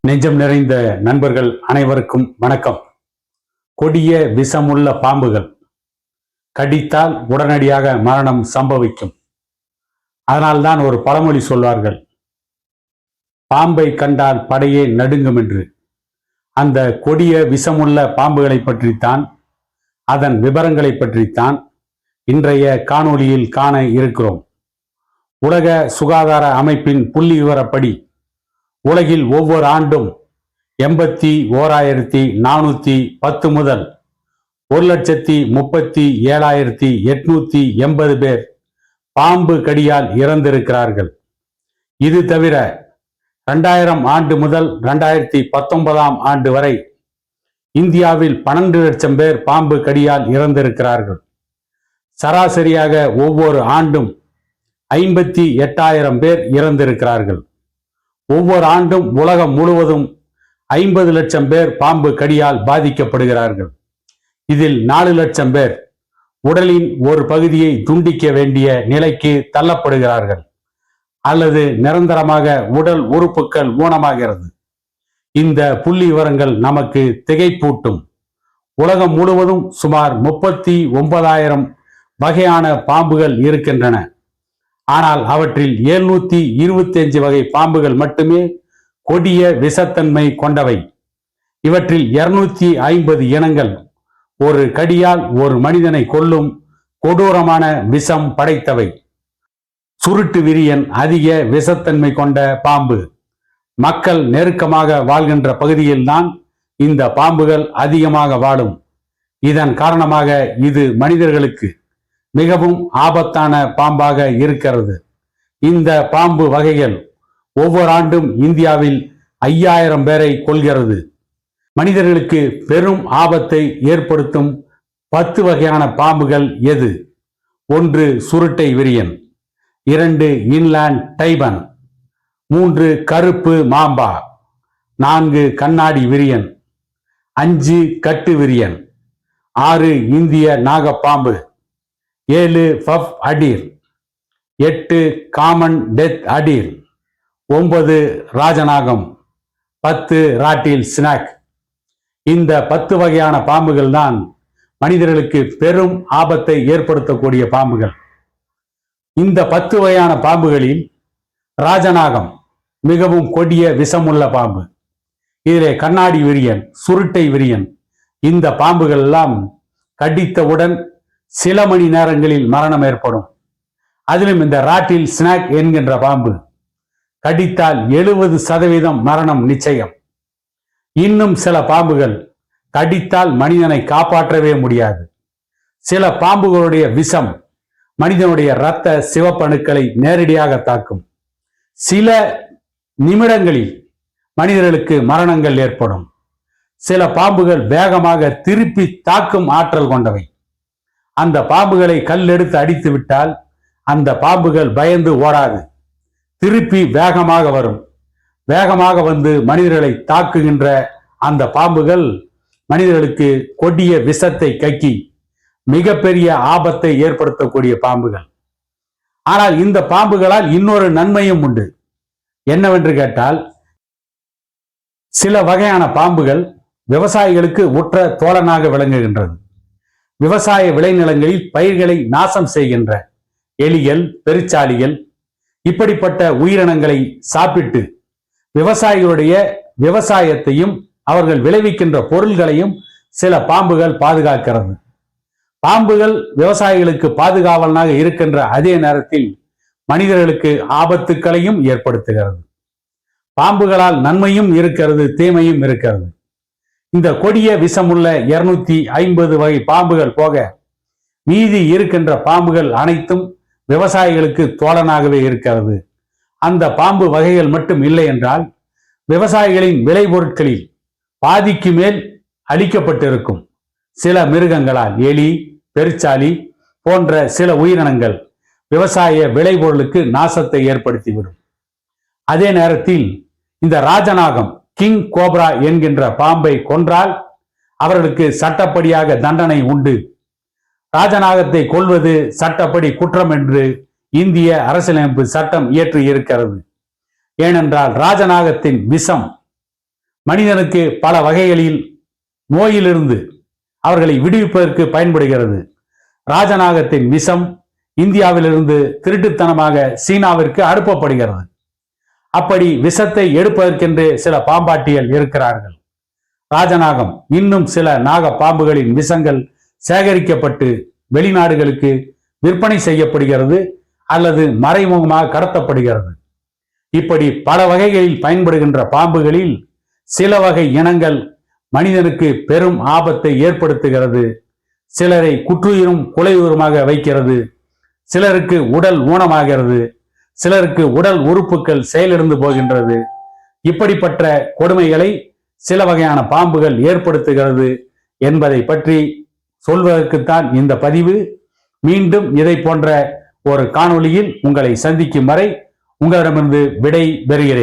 நெஞ்சம் நிறைந்த நண்பர்கள் அனைவருக்கும் வணக்கம். கொடிய விஷமுள்ள பாம்புகள் கடித்தால் உடனடியாக மரணம் சம்பவிக்கும். அதனால்தான் ஒரு பழமொழி சொல்வார்கள், பாம்பை கண்டால் படையே நடுங்கும் என்று. அந்த கொடிய விஷமுள்ள பாம்புகளை பற்றித்தான், அதன் விவரங்களை பற்றித்தான் இன்றைய காணொளியில் காண இருக்கிறோம். உலக சுகாதார அமைப்பின் புள்ளி விவரப்படி உலகில் ஒவ்வொரு ஆண்டும் 81,410 முதல் 1,37,880 பேர் பாம்பு கடியால் இறந்திருக்கிறார்கள். இது தவிர 2000 ஆண்டு முதல் 2019 ஆண்டு வரை இந்தியாவில் 12 லட்சம் பேர் பாம்பு கடியால் இறந்திருக்கிறார்கள். சராசரியாக ஒவ்வொரு ஆண்டும் 58,000 பேர் இறந்திருக்கிறார்கள். ஒவ்வொரு ஆண்டும் உலகம் முழுவதும் 50 லட்சம் பேர் பாம்பு கடியால் பாதிக்கப்படுகிறார்கள். இதில் 4 லட்சம் பேர் உடலின் ஒரு பகுதியை துண்டிக்க வேண்டிய நிலைக்கு தள்ளப்படுகிறார்கள் அல்லது நிரந்தரமாக உடல் உறுப்புகள் ஊனமாகிறது. இந்த புள்ளி விவரங்கள் நமக்கு திகைப்பூட்டும். உலகம் முழுவதும் சுமார் 39,000 வகையான பாம்புகள் இருக்கின்றன. ஆனால் அவற்றில் 725 வகை பாம்புகள் மட்டுமே கொடிய விஷத்தன்மை கொண்டவை. இவற்றில் 250 இனங்கள் ஒரு கடியால் ஒரு மனிதனை கொல்லும் கொடூரமான விஷம் படைத்தவை. சுருட்டு விரியன் அதிக விஷத்தன்மை கொண்ட பாம்பு. மக்கள் நெருக்கமாக வாழ்கின்ற பகுதியில்தான் இந்த பாம்புகள் அதிகமாக வாழும். இதன் காரணமாக இது மனிதர்களுக்கு மிகவும் ஆபத்தான பாம்பாக இருக்கிறது. இந்த பாம்பு வகைகள் ஒவ்வொரு ஆண்டும் இந்தியாவில் 5000 பேரை கொல்கிறது. மனிதர்களுக்கு பெரும் ஆபத்தை ஏற்படுத்தும் 10 வகையான பாம்புகள் எது? 1 சுருட்டை விரியன், 2 இன்லாண்ட் டைபன், 3 கருப்பு மாம்பா, 4 கண்ணாடி விரியன், 5 கட்டு விரியன், 6 இந்திய நாகப்பாம்பு, 7 பஃப் அடீர், 8 காமன் டெத் அடீர், 9 ராஜநாகம், 10 ராட்டில் ஸ்னாக். இந்த 10 வகையான பாம்புகள் தான் மனிதர்களுக்கு பெரும் ஆபத்தை ஏற்படுத்தக்கூடிய பாம்புகள். இந்த 10 வகையான பாம்புகளில் ராஜநாகம் மிகவும் கொடிய விஷமுள்ள பாம்பு. இதிலே கண்ணாடி விரியன், சுருட்டை விரியன், இந்த பாம்புகள் எல்லாம் கடித்தவுடன் சில மணி நேரங்களில் மரணம் ஏற்படும். அதிலும் இந்த ராட்டில் ஸ்னாக் என்கின்ற பாம்பு கடித்தால் 70% மரணம் நிச்சயம். இன்னும் சில பாம்புகள் கடித்தால் மனிதனை காப்பாற்றவே முடியாது. சில பாம்புகளுடைய விஷம் மனிதனுடைய இரத்த சிவப்பணுக்களை நேரடியாக தாக்கும். சில நிமிடங்களில் மனிதர்களுக்கு மரணங்கள் ஏற்படும். சில பாம்புகள் வேகமாக திருப்பி தாக்கும் ஆற்றல் கொண்டவை. அந்த பாம்புகளை கல்லெடுத்து அடித்து விட்டால் அந்த பாம்புகள் பயந்து ஓடாது, திருப்பி வேகமாக வரும். வேகமாக வந்து மனிதர்களை தாக்குகின்ற அந்த பாம்புகள் மனிதர்களுக்கு கொடிய விஷத்தை கக்கி மிகப்பெரிய ஆபத்தை ஏற்படுத்தக்கூடிய பாம்புகள். ஆனால் இந்த பாம்புகளால் இன்னொரு நன்மையும் உண்டு. என்னவென்று கேட்டால், சில வகையான பாம்புகள் விவசாயிகளுக்கு உற்ற தோழனாக விளங்குகின்றது. விவசாய விளைநிலங்களில் பயிர்களை நாசம் செய்கின்ற எலிகள், பெருச்சாளிகள், இப்படிப்பட்ட உயிரினங்களை சாப்பிட்டு விவசாயிகளுடைய விவசாயத்தையும் அவர்கள் விளைவிக்கின்ற பொருள்களையும் சில பாம்புகள் பாதுகாக்கிறது. பாம்புகள் விவசாயிகளுக்கு பாதுகாவலனாக இருக்கின்ற அதே நேரத்தில் மனிதர்களுக்கு ஆபத்துக்களையும் ஏற்படுத்துகிறது. பாம்புகளால் நன்மையும் இருக்கிறது, தீமையும் இருக்கிறது. இந்த கொடிய விஷமுள்ள 250 வகை பாம்புகள் போக மீதி இருக்கின்ற பாம்புகள் அனைத்தும் விவசாயிகளுக்கு தோழனாகவே இருக்கிறது. அந்த பாம்பு வகைகள் மட்டும் இல்லை என்றால் விவசாயிகளின் விளைபொருட்களில் பாதிக்கு மேல் அளிக்கப்பட்டிருக்கும் சில மிருகங்களால், எலி, பெருச்சாளி போன்ற சில உயிரினங்கள் விவசாய விளைபொருளுக்கு நாசத்தை ஏற்படுத்திவிடும். அதே நேரத்தில் இந்த ராஜநாகம், கிங் கோப்ரா என்கின்ற பாம்பை கொன்றால் அவர்களுக்கு சட்டப்படியாக தண்டனை உண்டு. ராஜநாகத்தை கொல்வது சட்டப்படி குற்றம் என்று இந்திய அரசியலமைப்பு சட்டம் இயற்றி இருக்கிறது. ஏனென்றால் ராஜநாகத்தின் விஷம் மனிதனுக்கு பல வகைகளில் நோயிலிருந்து அவர்களை விடுவிப்பதற்கு பயன்படுகிறது. ராஜநாகத்தின் விஷம் இந்தியாவிலிருந்து திருட்டுத்தனமாக சீனாவிற்கு அனுப்பப்படுகிறது. அப்படி விஷத்தை எடுப்பதற்கென்று சில பாம்பாட்டிகள் இருக்கிறார்கள். ராஜநாகம் இன்னும் சில நாக பாம்புகளின் விஷங்கள் சேகரிக்கப்பட்டு வெளிநாடுகளுக்கு விற்பனை செய்யப்படுகிறது அல்லது மறைமுகமாக கடத்தப்படுகிறது. இப்படி பல வகைகளில் பயன்படுகின்ற பாம்புகளில் சில வகை இனங்கள் மனிதனுக்கு பெரும் ஆபத்தை ஏற்படுத்துகிறது. சிலரை குற்றுயிரும் கொலையுயிருமாக வைக்கிறது. சிலருக்கு உடல் ஊனமாகிறது. சிலருக்கு உடல் உறுப்புகள் செயலிழந்து போகின்றது. இப்படிப்பட்ட கொடுமைகளை சில வகையான பாம்புகள் ஏற்படுத்துகிறது என்பதை பற்றி சொல்வதற்குத்தான் இந்த பதிவு. மீண்டும் இதை போன்ற ஒரு காணொளியில் உங்களை சந்திக்கும் வரை உங்களிடமிருந்து விடை பெறுகிறேன்.